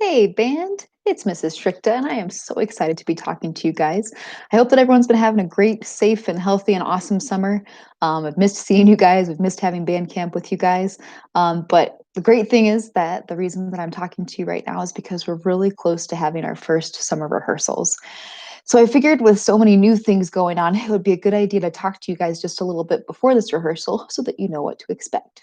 Hey, band, it's Mrs. Stricta, and I am so excited to be talking to you guys. I hope that everyone's been having a great, safe, and healthy and awesome summer. I've missed seeing you guys, I've missed having band camp with you guys. But the great thing is that the reason that I'm talking to you right now is because we're really close to having our first summer rehearsals. So I figured with so many new things going on, it would be a good idea to talk to you guys just a little bit before this rehearsal so that you know what to expect.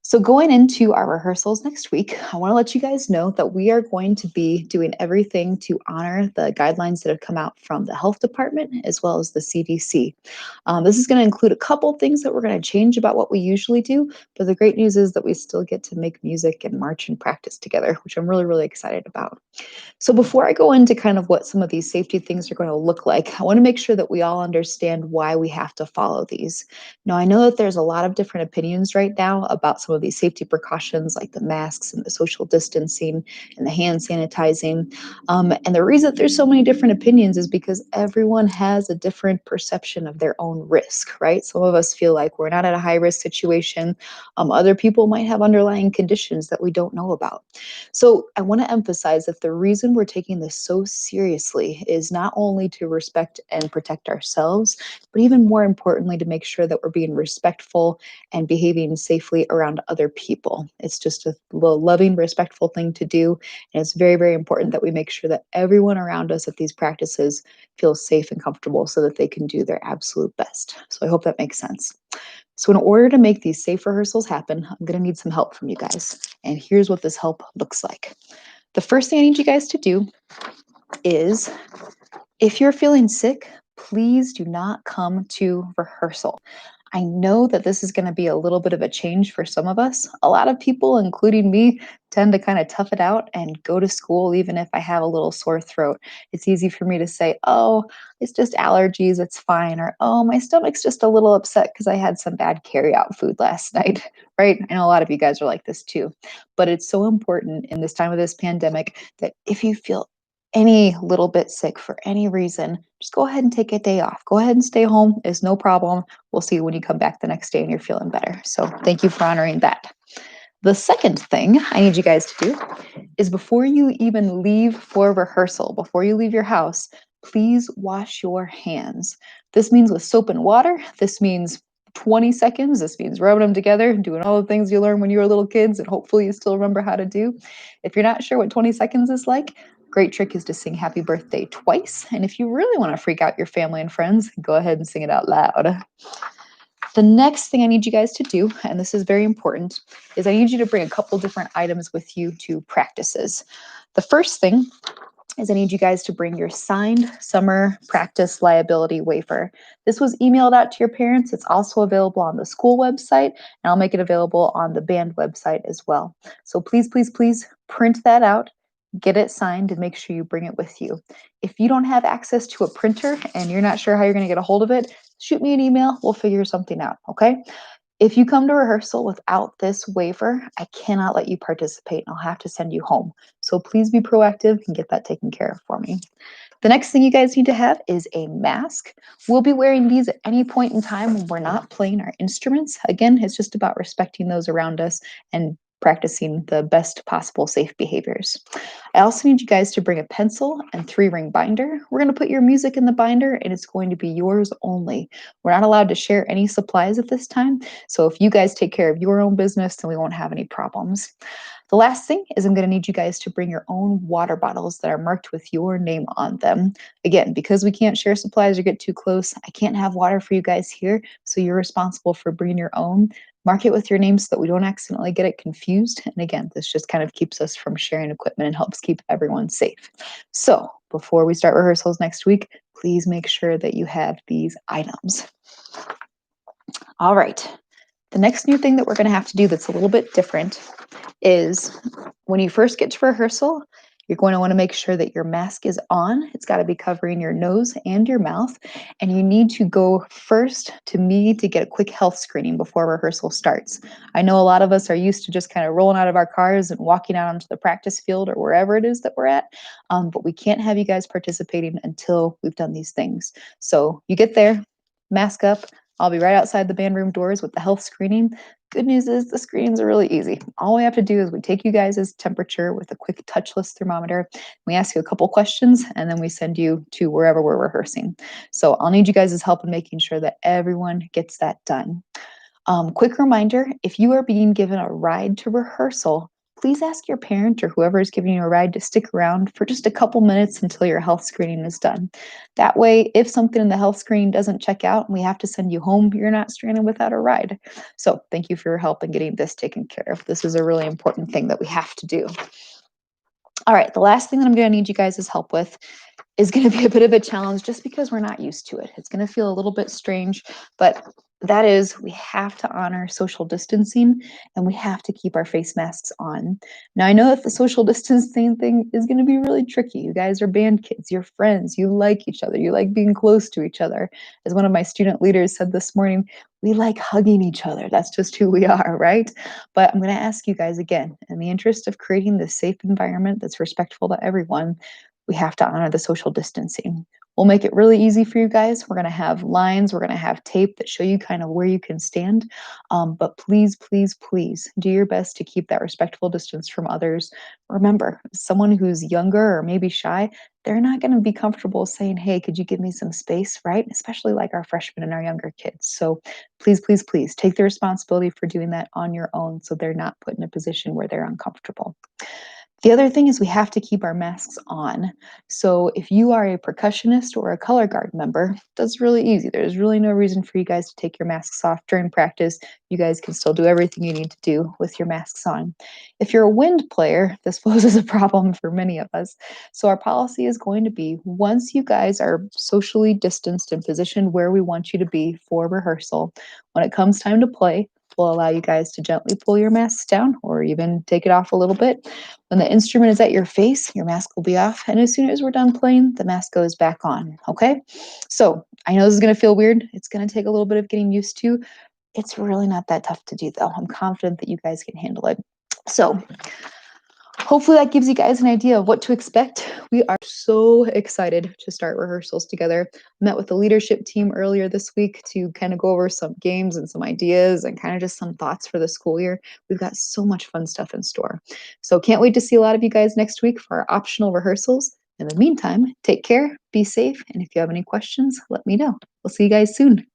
So, going into our rehearsals next week, I want to let you guys know that we are going to be doing everything to honor the guidelines that have come out from the health department as well as the CDC. This is going to include a couple things that we're going to change about what we usually do, but the great news is that we still get to make music and march and practice together, which I'm really, really excited about. So before I go into kind of what some of these safety things are going to look like, I want to make sure that we all understand why we have to follow these. Now, I know that there's a lot of different opinions right now about some of these safety precautions like the masks and the social distancing and the hand sanitizing. And the reason that there's so many different opinions is because everyone has a different perception of their own risk, right? Some of us feel like we're not at a high risk situation. Other people might have underlying conditions that we don't know about. So I want to emphasize that the reason we're taking this so seriously is not only to respect and protect ourselves, but even more importantly, to make sure that we're being respectful and behaving safely around other people. It's just a loving, respectful thing to do. And it's very, very important that we make sure that everyone around us at these practices feels safe and comfortable so that they can do their absolute best. So I hope that makes sense. So in order to make these safe rehearsals happen, I'm going to need some help from you guys. And here's what this help looks like. The first thing I need you guys to do is if you're feeling sick, please do not come to rehearsal. I know that this is going to be a little bit of a change for some of us. A lot of people, including me, tend to kind of tough it out and go to school even if I have a little sore throat. It's easy for me to say, oh, it's just allergies, it's fine. Or, oh, my stomach's just a little upset because I had some bad carry-out food last night, right? I know a lot of you guys are like this too. But it's so important in this time of this pandemic that if you feel any little bit sick for any reason, just go ahead and take a day off. Go ahead and stay home. It's no problem. We'll see you when you come back the next day and you're feeling better. So thank you for honoring that. The second thing I need you guys to do is before you even leave for rehearsal, before you leave your house, please wash your hands. This means with soap and water. This means 20 seconds. This means rubbing them together, doing all the things you learned when you were little kids, and hopefully you still remember how to do. If you're not sure what 20 seconds is like, great trick is to sing happy birthday twice. And if you really want to freak out your family and friends, go ahead and sing it out loud. The next thing I need you guys to do, and this is very important, is I need you to bring a couple different items with you to practices. The first thing is I need you guys to bring your signed summer practice liability waiver. This was emailed out to your parents. It's also available on the school website, and I'll make it available on the band website as well. So please, please, please print that out, get it signed, and make sure you bring it with you. If you don't have access to a printer and you're not sure how you're going to get a hold of it, shoot me an email. We'll figure something out, okay? If you come to rehearsal without this waiver, I cannot let you participate and I'll have to send you home. So please be proactive and get that taken care of for me. The next thing you guys need to have is a mask. We'll be wearing these at any point in time when we're not playing our instruments. Again, it's just about respecting those around us and practicing the best possible safe behaviors. I also need you guys to bring a pencil and 3-ring binder. We're going to put your music in the binder and it's going to be yours only. We're not allowed to share any supplies at this time. So if you guys take care of your own business, then we won't have any problems. The last thing is I'm going to need you guys to bring your own water bottles that are marked with your name on them. Again, because we can't share supplies or get too close, I can't have water for you guys here, so you're responsible for bringing your own. Mark it with your name so that we don't accidentally get it confused. And again, this just kind of keeps us from sharing equipment and helps keep everyone safe. So before we start rehearsals next week, please make sure that you have these items. All right. The next new thing that we're going to have to do that's a little bit different is when you first get to rehearsal, you're going to want to make sure that your mask is on. It's got to be covering your nose and your mouth. And you need to go first to me to get a quick health screening before rehearsal starts. I know a lot of us are used to just kind of rolling out of our cars and walking out onto the practice field or wherever it is that we're at. But we can't have you guys participating until we've done these things. So you get there, mask up. I'll be right outside the band room doors with the health screening. Good news is the screenings are really easy. All we have to do is we take you guys' temperature with a quick touchless thermometer. We ask you a couple questions, and then we send you to wherever we're rehearsing. So I'll need you guys' help in making sure that everyone gets that done. Quick reminder, if you are being given a ride to rehearsal, please ask your parent or whoever is giving you a ride to stick around for just a couple minutes until your health screening is done. That way, if something in the health screening doesn't check out and we have to send you home, you're not stranded without a ride. So thank you for your help in getting this taken care of. This is a really important thing that we have to do. All right, the last thing that I'm going to need you guys' help with is going to be a bit of a challenge just because we're not used to it. It's going to feel a little bit strange, but that is, we have to honor social distancing and we have to keep our face masks on. Now, I know that the social distancing thing is going to be really tricky. You guys are band kids, you're friends, you like each other, you like being close to each other. As one of my student leaders said this morning, we like hugging each other. That's just who we are, right? But I'm going to ask you guys again, in the interest of creating this safe environment that's respectful to everyone, we have to honor the social distancing. We'll make it really easy for you guys. We're going to have lines, we're going to have tape that show you kind of where you can stand. But please, please, please do your best to keep that respectful distance from others. Remember, someone who's younger or maybe shy, they're not going to be comfortable saying, hey, could you give me some space, right? Especially like our freshmen and our younger kids. So please, please, please take the responsibility for doing that on your own so they're not put in a position where they're uncomfortable. The other thing is we have to keep our masks on. So if you are a percussionist or a color guard member, that's really easy. There's really no reason for you guys to take your masks off during practice. You guys can still do everything you need to do with your masks on. If you're a wind player, this poses a problem for many of us. So our policy is going to be once you guys are socially distanced and positioned where we want you to be for rehearsal, when it comes time to play, we'll allow you guys to gently pull your masks down or even take it off a little bit. When the instrument is at your face, your mask will be off. And as soon as we're done playing, the mask goes back on. Okay? So I know this is going to feel weird. It's going to take a little bit of getting used to. It's really not that tough to do, though. I'm confident that you guys can handle it. So hopefully that gives you guys an idea of what to expect. We are so excited to start rehearsals together. Met with the leadership team earlier this week to kind of go over some games and some ideas and kind of just some thoughts for the school year. We've got so much fun stuff in store. So can't wait to see a lot of you guys next week for our optional rehearsals. In the meantime, take care, be safe, and if you have any questions, let me know. We'll see you guys soon.